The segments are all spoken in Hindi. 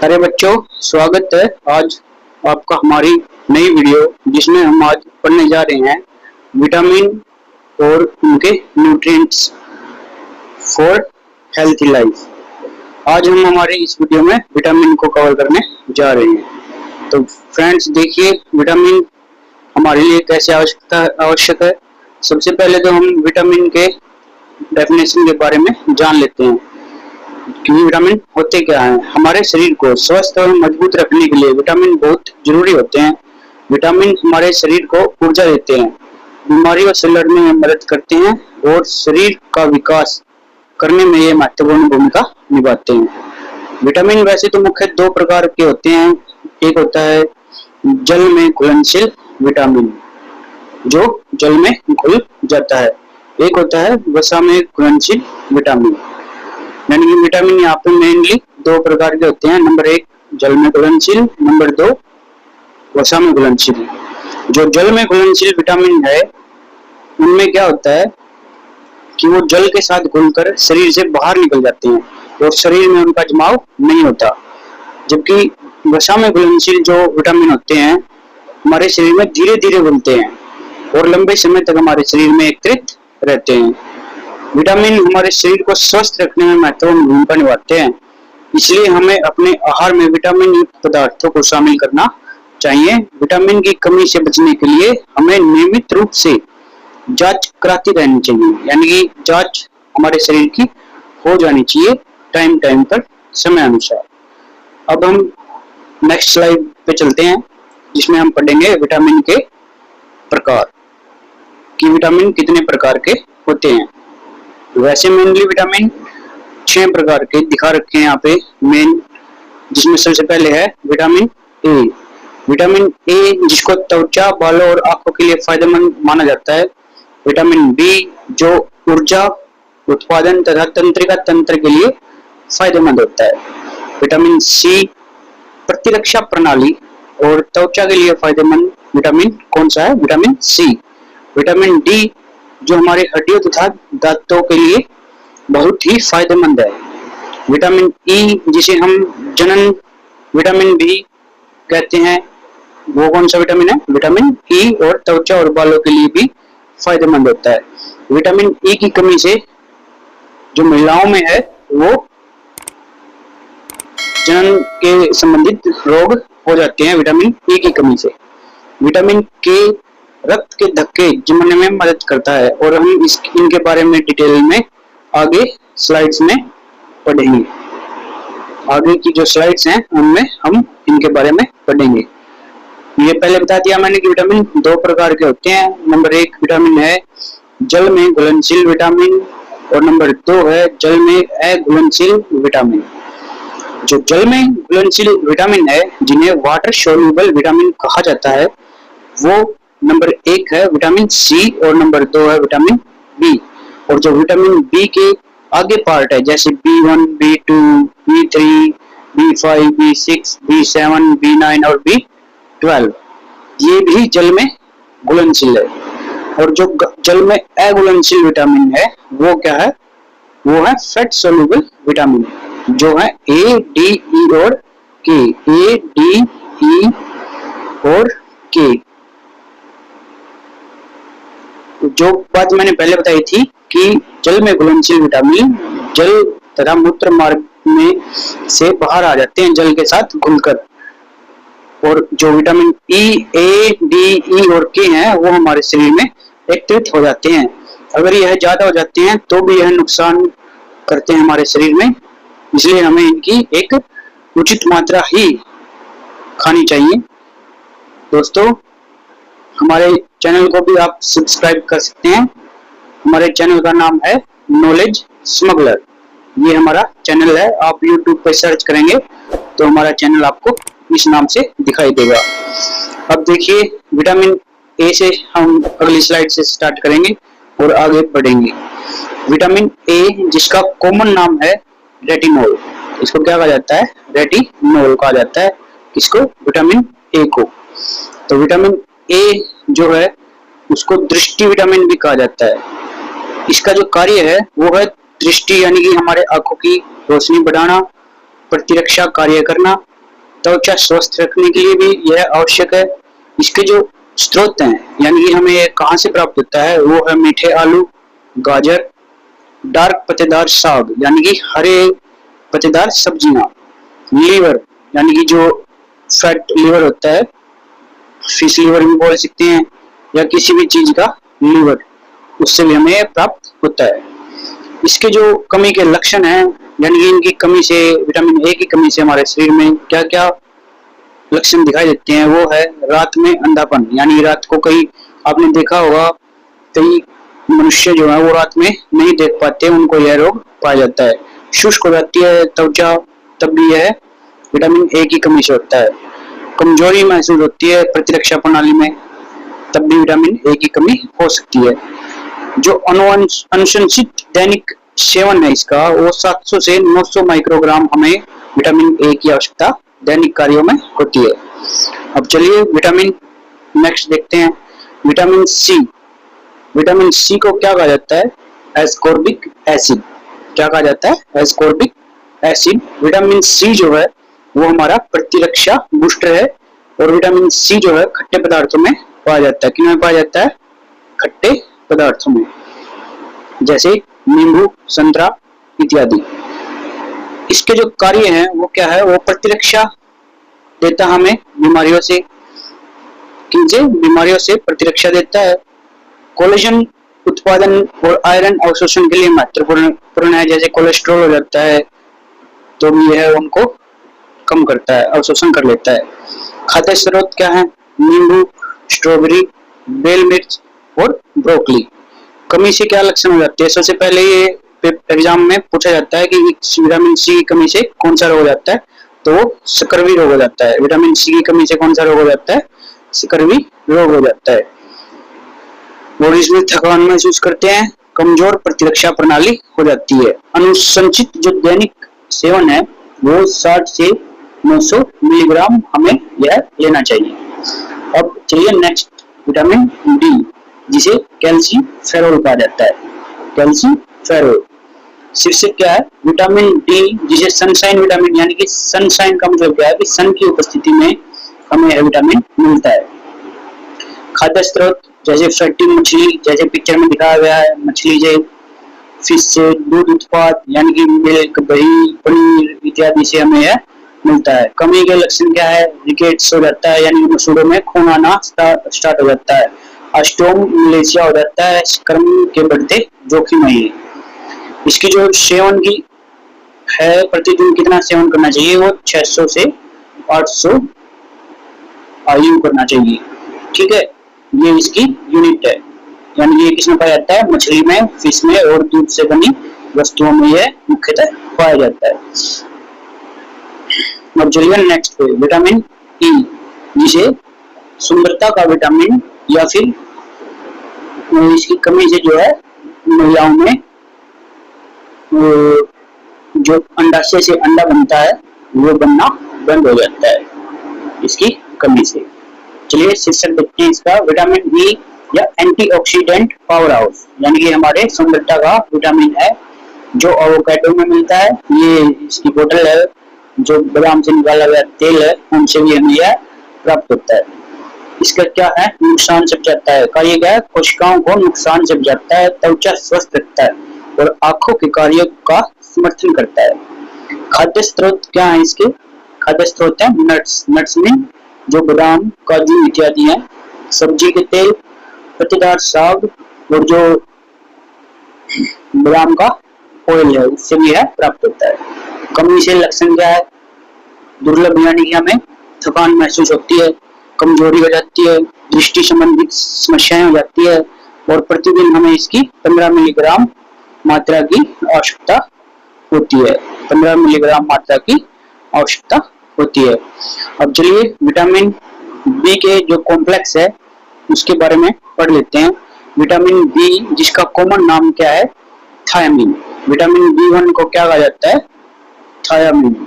अरे बच्चों, स्वागत है आज आपका हमारी नई वीडियो जिसमें हम आज पढ़ने जा रहे हैं विटामिन और उनके न्यूट्रिएंट्स फॉर हेल्थी लाइफ। आज हम हमारे इस वीडियो में विटामिन को कवर करने जा रहे हैं। तो फ्रेंड्स देखिए, विटामिन हमारे लिए कैसे आवश्यक है। सबसे पहले तो हम विटामिन के डेफिनेशन के बारे में जान लेते हैं कि विटामिन होते क्या हैं। हमारे शरीर को स्वस्थ और मजबूत रखने के लिए विटामिन बहुत जरूरी होते हैं। विटामिन हमारे शरीर को ऊर्जा देते हैं, बीमारियों से लड़ने में मदद करते हैं और शरीर का विकास करने में ये महत्वपूर्ण भूमिका निभाते हैं। विटामिन वैसे तो मुख्य दो प्रकार के होते हैं। एक होता है जल में घुलनशील विटामिन, जो जल में घुल जाता है। एक होता है वसा में घुलनशील विटामिन। यानी कि विटामिन यहाँ पे मेनली दो प्रकार के होते हैं। नंबर एक जल में घुलनशील, नंबर दो वसा में घुलनशील। जो जल में घुलनशील विटामिन है उनमें क्या होता है कि वो जल के साथ घुलकर शरीर से बाहर निकल जाते हैं और शरीर में उनका जमाव नहीं होता। जबकि वसा में घुलनशील जो विटामिन होते हैं हमारे शरीर में धीरे धीरे घुलते हैं और लंबे समय तक हमारे शरीर में एकत्रित रहते हैं। विटामिन हमारे शरीर को स्वस्थ रखने में महत्वपूर्ण भूमिका निभाते हैं, इसलिए हमें अपने आहार में विटामिन युक्त पदार्थों को शामिल करना चाहिए। विटामिन की कमी से बचने के लिए हमें नियमित रूप से जांच कराती रहनी चाहिए। यानी कि जांच हमारे शरीर की हो जानी चाहिए टाइम टाइम पर, समय अनुसार। अब हम नेक्स्ट स्लाइड पे चलते हैं जिसमें हम पढ़ेंगे विटामिन के प्रकार कि विटामिन कितने प्रकार के होते हैं। वैसे मेनली विटामिन 6 प्रकार के दिखा रखे हैं यहाँ पे मेन, जिसमें सबसे पहले है विटामिन ए। विटामिन ए जिसको त्वचा, बालों और आंखों के लिए फायदेमंद माना जाता है। विटामिन बी जो ऊर्जा उत्पादन तथा तंत्रिका तंत्र के लिए फायदेमंद होता है। विटामिन सी प्रतिरक्षा प्रणाली और त्वचा के लिए फायदेमंद विटामिन कौन सा है? Vitamin C. विटामिन डी जो हमारे हड्डियों तथा दांतों के लिए बहुत ही फायदेमंद है। विटामिन ई जिसे हम जनन विटामिन भी कहते हैं, वो कौन सा विटामिन है? विटामिन ई और त्वचा और बालों के लिए भी फायदेमंद होता है। विटामिन ई की कमी से जो महिलाओं में है वो जनन के संबंधित रोग हो जाते हैं विटामिन ई की कमी से। विटामिन के रक्त के धक्के जमाने में मदद करता है और हम इनके बारे में डिटेल में आगे स्लाइड्स में पढ़ेंगे। आगे की जो स्लाइड्स हैं उनमें हम इनके बारे में पढ़ेंगे। ये पहले बता दिया मैंने कि विटामिन दो प्रकार के होते हैं। नंबर एक विटामिन है जल में घुलनशील विटामिन और नंबर दो है जल में अघुलनशील विटामिन। जो जल में घुलनशील विटामिन है जिन्हें वाटर सोल्यूबल विटामिन कहा जाता है, वो नंबर एक है विटामिन सी और नंबर दो है विटामिन बी। और जो विटामिन बी के आगे पार्ट है जैसे B1, B2, B3, B5, B6, B7, B9 और B12 ये भी जल में घुलनशील है। और जो जल में अघुलनशील विटामिन है वो क्या है? वो है फैट सोल्यूबल विटामिन जो है A, D, E और K। A, D, E और K। जो बात मैंने पहले बताई थी कि जल में घुलनशील विटामिन जल तथा मूत्र मार्ग में से बाहर आ जाते हैं जल के साथ घुलकर, और जो विटामिन ई, ए, डी, ई और के हैं वो हमारे शरीर में एकत्रित हो जाते हैं। अगर यह ज्यादा हो जाते हैं तो भी यह नुकसान करते हैं हमारे शरीर में, इसलिए हमें इनकी एक उचित मात्रा ही खानी चाहिए। दोस्तों, हमारे चैनल को भी आप सब्सक्राइब कर सकते हैं। हमारे चैनल का नाम है नॉलेज स्मगलर। ये हमारा चैनल है। आप YouTube पे सर्च करेंगे तो हमारा चैनल आपको इस नाम से दिखाई देगा। अब देखिए विटामिन ए से हम अगली स्लाइड से स्टार्ट करेंगे और आगे बढ़ेंगे। विटामिन ए जिसका कॉमन नाम है रेटिनॉल, इसको क्या कहा जाता है? रेटिनॉल कहा जाता है। किसको? विटामिन ए को। तो विटामिन ए जो है उसको दृष्टि विटामिन भी कहा जाता है। इसका जो कार्य है वो है दृष्टि यानी कि हमारे आंखों की रोशनी बढ़ाना, प्रतिरक्षा कार्य करना त्वचा स्वस्थ रखने के लिए भी यह आवश्यक है। इसके जो स्रोत हैं, यानी कि हमें कहाँ से प्राप्त होता है, वो है मीठे आलू, गाजर, डार्क पत्तेदार साग यानी कि हरे पत्तेदार सब्जियां, लीवर यानी कि जो फैट लीवर होता है, फिश लीवर भी बोल सकते हैं, या किसी भी चीज का लीवर, उससे भी हमें प्राप्त होता है। इसके जो कमी के लक्षण हैं, यानी कि इनकी कमी से, विटामिन ए की कमी से हमारे शरीर में क्या क्या लक्षण दिखाई देते हैं, वो है रात में अंधापन, यानी रात को कई आपने देखा होगा कई मनुष्य जो है वो रात में नहीं देख पाते, उनको यह रोग पाया जाता है। शुष्क हो जाती है त्वचा, तब भी यह विटामिन ए की कमी से होता है। कमजोरी महसूस होती है प्रतिरक्षा प्रणाली में, तब भी विटामिन ए की कमी हो सकती है। जो अनुशंसित दैनिक सेवन है इसका, वो 700 से 900 माइक्रोग्राम हमें विटामिन ए की आवश्यकता दैनिक कार्यों में होती है। अब चलिए विटामिन नेक्स्ट देखते हैं, विटामिन सी। विटामिन सी को क्या कहा जाता है, एस्कॉर्बिक एसिड। क्या कहा जाता है, एस्कॉर्बिक एसिड। विटामिन सी जो है वो हमारा प्रतिरक्षा बूस्टर है, और विटामिन सी जो है खट्टे पदार्थों में पाया जाता है। किनमें पाया जाता है, खट्टे पदार्थों में, जैसे नींबू, संतरा इत्यादि। इसके जो कार्य हैं वो क्या है, वो प्रतिरक्षा देता हमें बीमारियों से। किनसे, बीमारियों से प्रतिरक्षा देता है। कोलेजन उत्पादन और आयरन अवशोषण के लिए महत्वपूर्ण है, जैसे कोलेस्ट्रॉल हो जाता है तो भी यह उनको कम करता है, अवशोषण कर लेता है। खाद्य स्रोत क्या है, नींबू, स्ट्रॉबेरी, बेल मिर्च और ब्रोकली। कमी से क्या लक्षण हो जाते हैं, सबसे पहले ये एग्जाम में पूछा जाता है कि विटामिन सी की कमी से कौन सा रोग हो जाता है, तो वो स्कर्वी रोग हो जाता है। विटामिन सी की कमी से कौन सा रोग हो जाता है, स्कर्वी रोग हो जाता है। और इसमें थकान महसूस करते हैं, कमजोर प्रतिरक्षा प्रणाली हो जाती है। अनुशंसित जो दैनिक सेवन है वो 60 से 900 मिलीग्राम हमें यह लेना चाहिए। अब चलिए नेक्स्ट, विटामिन डी, जिसे कैल्सीफेरोल कहा जाता है। कैल्सीफेरोल शीर्षक क्या है, विटामिन डी जिसे सनशाइन विटामिन, यानी कि सनशाइन का मतलब क्या है कि सन की उपस्थिति में हमें यह विटामिन मिलता है। खाद्य स्रोत जैसे फैटी मछली, जैसे पिक्चर में दिखाया गया है, मछली से, फिश से, दूध उत्पाद यानी कि मिल्क, दही, पनीर इत्यादि से हमें यह मिलता है। कमी के लक्षण क्या है, रिकेट्स हो जाता है, यानी मसूड़ों में खून आना स्टार्ट हो जाता है। ऑस्टियोमलेशिया हो जाता है, कर्म के बढ़ते जोखिम है। इसकी जो सेवन की है, प्रतिदिन कितना सेवन करना चाहिए, वो 600 से 800 आयु करना चाहिए। ठीक है, ये इसकी यूनिट है, यानी ये किसमें पाया जाता है, मछली में, फिश में और दूध से बनी वस्तुओं में यह मुख्यतः पाया जाता है। अब चलिए नेक्स्ट पे, विटामिन ई, जिसे सुंदरता का विटामिन, या फिर इसकी कमी से जो है महिलाओं में जो अंडाशय से अंडा बनता है वो बनना बंद हो जाता है इसकी कमी से। चलिए शीर्षक देखते हैं इसका, विटामिन ई या एंटीऑक्सीडेंट पावर हाउस, यानी कि हमारे सुंदरता का विटामिन है जो एवोकाडो में मिलता है। ये इसकी बोतल है, जो बादाम से निकाला गया तेल है, उनसे भी हमें यह प्राप्त होता है। इसका क्या है, नुकसान से बचाता है, कार्य क्या है, कोशिकाओं को नुकसान से बचाता है, त्वचा स्वस्थ रखता है और आंखों के कार्यों का समर्थन करता है। खाद्य स्रोत क्या है इसके, खाद्य स्रोत है नट्स, नट्स में जो बादाम, काजू इत्यादि हैं, सब्जी के तेल, पत्तेदार साग और जो बादाम का ऑयल है उससे भी यह प्राप्त होता है। कमी से लक्षण क्या है, दुर्लभ, यानी कि हमें थकान महसूस होती है, कमजोरी हो जाती है, दृष्टि संबंधित समस्याएं हो जाती है, और प्रतिदिन हमें इसकी 15 मिलीग्राम मात्रा की आवश्यकता होती है। 15 मिलीग्राम मात्रा की आवश्यकता होती है। अब चलिए विटामिन बी के जो कॉम्प्लेक्स है उसके बारे में पढ़ लेते हैं। विटामिन बी जिसका कॉमन नाम क्या है, थायामीन। विटामिन B1 को क्या कहा जाता है, थायामीन।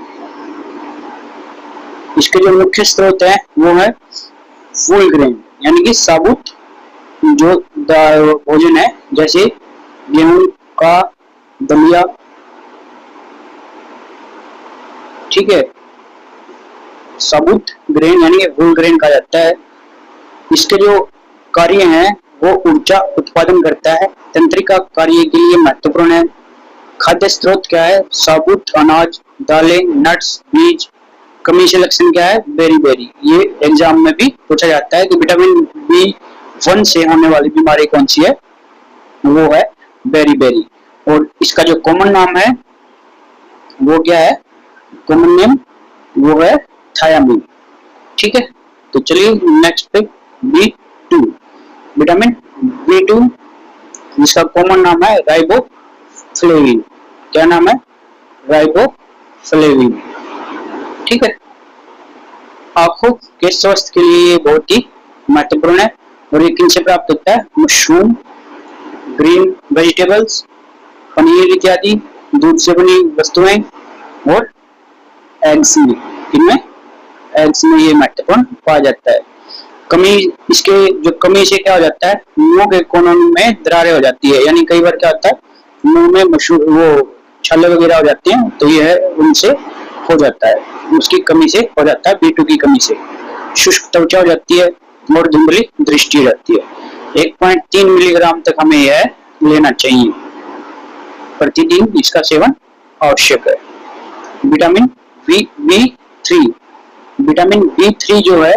इसके जो मुख्य स्रोत है वो है फुल ग्रेन, यानी कि साबुत जो भोजन है, जैसे गेहूं का दलिया, ठीक है, साबुत ग्रेन यानी कि होल ग्रेन कहा जाता है। इसके जो कार्य हैं वो ऊर्जा उत्पादन करता है, तंत्रिका कार्य के लिए महत्वपूर्ण है। खाद्य स्रोत क्या है? साबुत अनाज, दालें, नट्स, बीज। कमी से लक्षण क्या है? Berry berry. ये एग्जाम में भी पूछा जाता है कि विटामिन B1 से होने वाली बीमारी कौन सी है? वो है बेरी बेरी। और इसका जो कॉमन नाम है वो क्या है? कॉमन नेम वो है थायामीन। ठीक है, तो चलिए नेक्स्ट पे B2। विटामिन B2 जिसका कॉमन नाम है राइबोफ्लेविन। क्या नाम है? राइबोफ्लेविन। ठीक है, आंखों के स्वास्थ्य के लिए ये बहुत ही महत्वपूर्ण है। और ये किनसे प्राप्त होता है? मशरूम, ग्रीन वेजिटेबल्स, पनीर इत्यादि, दूध से बनी वस्तुएं और एग्स में। इनमें एग्स में ये महत्वपूर्ण पाया जाता है। कमी, इसके जो कमी से क्या हो जाता है? मुंह के कोनों में दरारें हो जाती है, यानी कई बार क्या होता है मुंह में वो छाले वगैरह हो जाते हैं, तो यह उनसे हो जाता है, उसकी कमी से हो जाता है। B2 की कमी से शुष्क त्वचा हो जाती है और धुंधली दृष्टि हो जाती है। 1.3 मिलीग्राम तक हमें यह लेना चाहिए प्रतिदिन, इसका सेवन आवश्यक है। Vitamin B3। विटामिन B3 जो है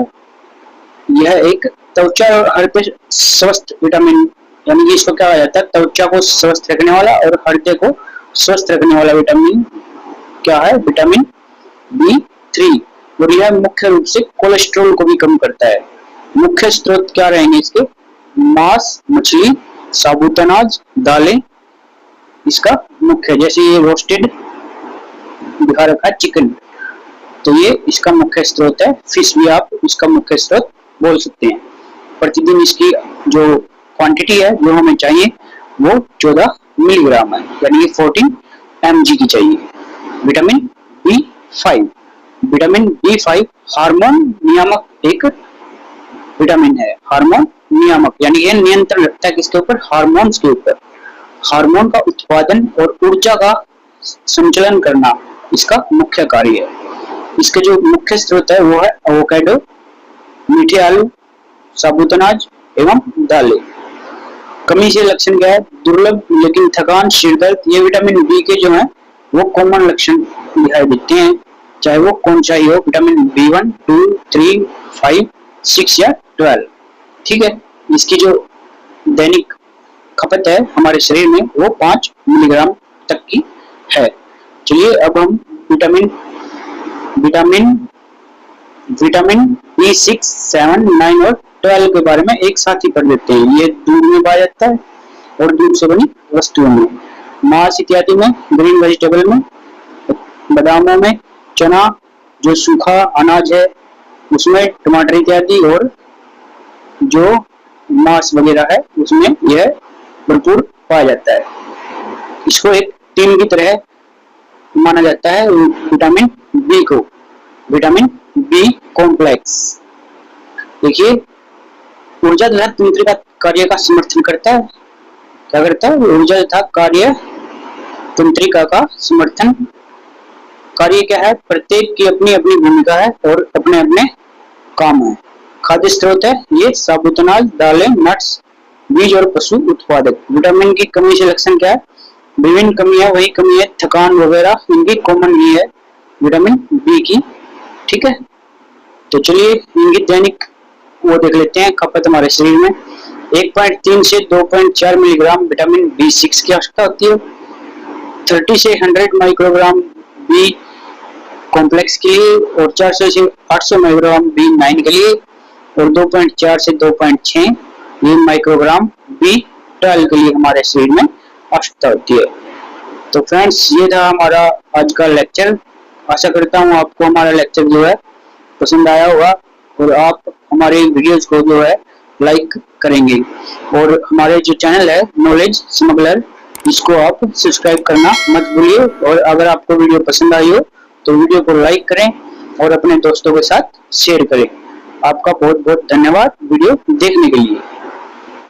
यह एक त्वचा और हृदय स्वस्थ विटामिन, यानी कि इसको क्या कहा जाता है? त्वचा को स्वस्थ रखने वाला और हृदय को स्वस्थ रखने वाला विटामिन क्या है? Vitamin B3। और यह मुख्य रूप से कोलेस्ट्रॉल को भी कम करता है। मुख्य स्रोत क्या रहेंगे इसके? मांस, मछली, साबुत अनाज, दालें। इसका मुख्य, जैसे ये रोस्टेड दिखा रखा है चिकन, तो ये इसका मुख्य स्रोत है। फिश भी आप इसका मुख्य स्रोत बोल सकते हैं। प्रतिदिन इसकी जो क्वांटिटी है जो हमें चाहिए वो 14 मिलीग्राम है, यानी कि 14 mg की चाहिए। Vitamin B5। Vitamin B5 hormone नियामक एक विटामिन है। हार्मोन नियामक यानी यह नियंत्रण रखता है किसके ऊपर? हार्मोन्स के ऊपर। हार्मोन का उत्पादन और ऊर्जा का संचलन करना इसका मुख्य कार्य है। इसके जो मुख्य स्रोत है वो है एवोकाडो, मीठे आलू, साबुत अनाज एवं दालें। कमी से लक्षण क्या है? दुर्लभ लेकिन थकान, सिरदर्द। ये विटामिन B के जो है वो कॉमन लक्षण दिखाई देते हैं, चाहे वो कौन सा ही हो, विटामिन B1, 2, 3, 5, 6 या 12। ठीक है, इसकी जो दैनिक खपत है हमारे शरीर में वो 5 मिलीग्राम तक की है। चलिए अब हम विटामिन B6, 7, 9 और 12 के बारे में एक साथ ही पढ़ लेते हैं। ये दूध में पाया जाता है और दूध से बनी वस्तुओं में, मांस इत्यादि में, ग्रीन वेजिटेबल में, बादामों में, चना जो सूखा अनाज है उसमें, टमाटर इत्यादि, और जो मांस वगैरह है उसमें यह भरपूर पाया जाता है। इसको एक टीम की तरह माना जाता है विटामिन B को, विटामिन B कॉम्प्लेक्स। देखिए, ऊर्जा तथा तंत्रिका कार्य का समर्थन करता है। क्या करता है? ऊर्जा तथा कार्य तंत्रिका का समर्थन। कार्य क्या है? प्रत्येक की अपनी अपनी भूमिका है और अपने अपने काम है। खाद्य स्रोत है ये साबुत अनाज, दालें, नट्स, बीज और पशु उत्पादक। विटामिन की कमी से लक्षण क्या है? विभिन्न कमी है, वही कमी है थकान वगैरह, इनकी कॉमन ही है विटामिन B की। ठीक है, तो चलिए इनकी दैनिक वो देख लेते हैं खपत हमारे शरीर में। 1.3 से 2.4 मिलीग्राम विटामिन B6 की आवश्यकता होती है। 30 से 100 माइक्रोग्राम B कॉम्प्लेक्स के लिए और 400 से 800 माइक्रोग्राम B9 के लिए और 2.4 से 2.6 ये माइक्रोग्राम B12 के लिए हमारे शरीर में आवश्यकता होती है। तो फ्रेंड्स, ये था हमारा आज का लेक्चर। आशा करता हूँ आपको हमारा लेक्चर जो है पसंद आया होगा और आप हमारे वीडियोस को जो है लाइक करेंगे। और हमारे जो चैनल है नॉलेज स्मगलर, इसको आप सब्सक्राइब करना मत भूलिए। और अगर आपको वीडियो पसंद आई हो तो वीडियो को लाइक करें और अपने दोस्तों के साथ शेयर करें। आपका बहुत बहुत धन्यवाद वीडियो देखने के लिए।